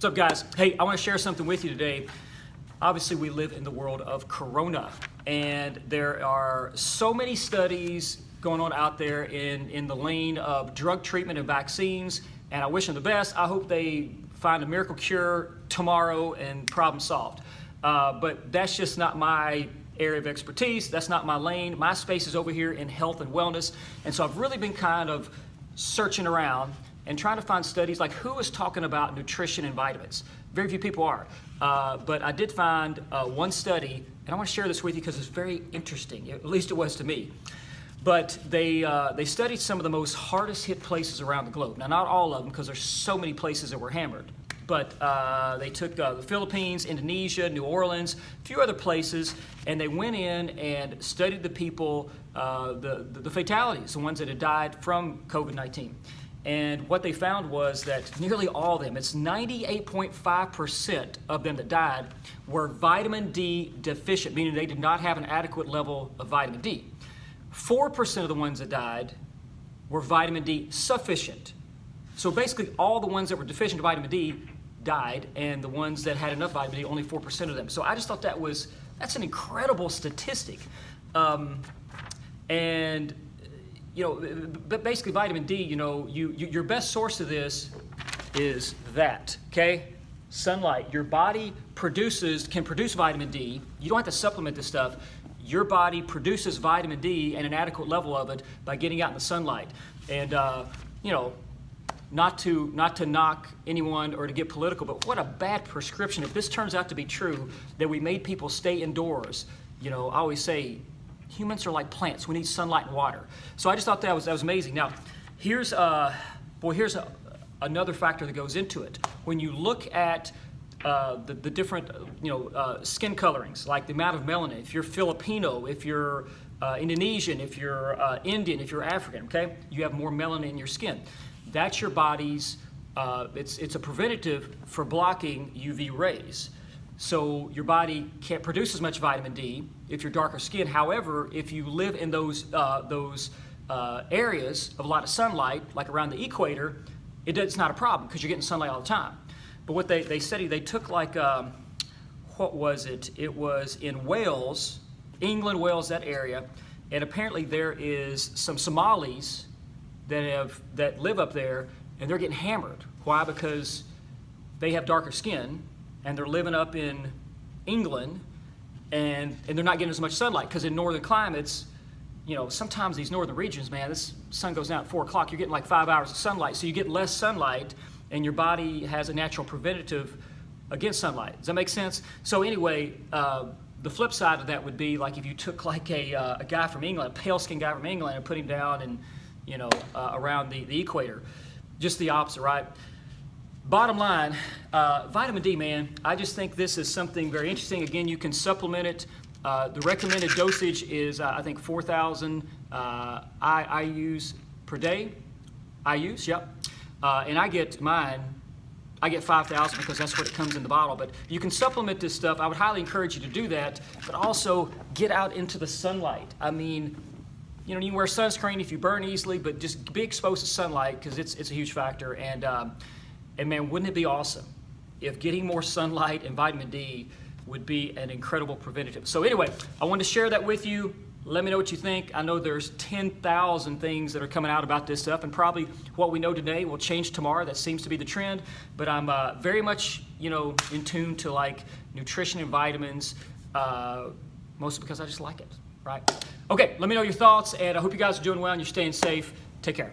What's up, guys? Hey, I want to share something with you today. Obviously, we live in the world of Corona, and there are so many studies going on out there in the lane of drug treatment and vaccines, and I wish them the best. I hope they find a miracle cure tomorrow and problem solved. But that's just not my area of expertise. That's not my lane. My space is over here in health and wellness, and so I've really been kind of searching around and trying to find studies like who is talking about nutrition and vitamins. Very few people are. But I did find one study, and I want to share this with you because it's very interesting, at least it was to me. But they studied some of the most hardest hit places around the globe. Now, not all of them, because there's so many places that were hammered. But they took the Philippines, Indonesia, New Orleans, a few other places, and they went in and studied the people, the fatalities, the ones that had died from COVID-19. And what they found was that nearly all of them, it's 98.5% of them that died, were vitamin D deficient, meaning they did not have an adequate level of vitamin D. 4% of the ones that died were vitamin D sufficient. So basically all the ones that were deficient in vitamin D died, and the ones that had enough vitamin D, only 4% of them. So I just thought that's an incredible statistic. And you know, but basically vitamin D, you know, your best source of this is that, okay? Sunlight. Your body can produce vitamin D. You don't have to supplement this stuff. Your body produces vitamin D and an adequate level of it by getting out in the sunlight. And, you know, not to knock anyone or to get political, but what a bad prescription. If this turns out to be true, that we made people stay indoors, you know, I always say, humans are like plants. We need sunlight and water. So I just thought that was amazing. Now, here's another factor that goes into it. When you look at the different skin colorings, like the amount of melanin, if you're Filipino, if you're Indonesian, if you're Indian, if you're African, okay, you have more melanin in your skin. That's your body's, it's a preventative for blocking UV rays. So your body can't produce as much vitamin D if you're darker skinned. However, if you live in those areas of a lot of sunlight, like around the equator, it's not a problem because you're getting sunlight all the time. But what they studied, they took like, what was it? It was in Wales, England, Wales, that area, and apparently there is some Somalis that live up there, and they're getting hammered. Why? Because they have darker skin, and they're living up in England, and they're not getting as much sunlight, because in northern climates, you know, sometimes these northern regions, man, this sun goes down at 4 o'clock, you're getting like 5 hours of sunlight, so you get less sunlight, and your body has a natural preventative against sunlight. Does that make sense? So anyway, the flip side of that would be like if you took like a guy from England, a pale-skinned guy from England, and put him down and, you know, around the equator. Just the opposite, right? Bottom line, vitamin D, man, I just think this is something very interesting. Again, you can supplement it. The recommended dosage is, I think, 4,000 IUs per day. IUs, yep. And I get 5,000 because that's what it comes in the bottle. But you can supplement this stuff. I would highly encourage you to do that, but also get out into the sunlight. I mean, you know, you can wear sunscreen if you burn easily, but just be exposed to sunlight because it's a huge factor. And man, wouldn't it be awesome if getting more sunlight and vitamin D would be an incredible preventative? So anyway, I wanted to share that with you. Let me know what you think. I know there's 10,000 things that are coming out about this stuff, and probably what we know today will change tomorrow. That seems to be the trend. But I'm very much, you know, in tune to like nutrition and vitamins, mostly because I just like it, right? Okay, let me know your thoughts, and I hope you guys are doing well and you're staying safe. Take care.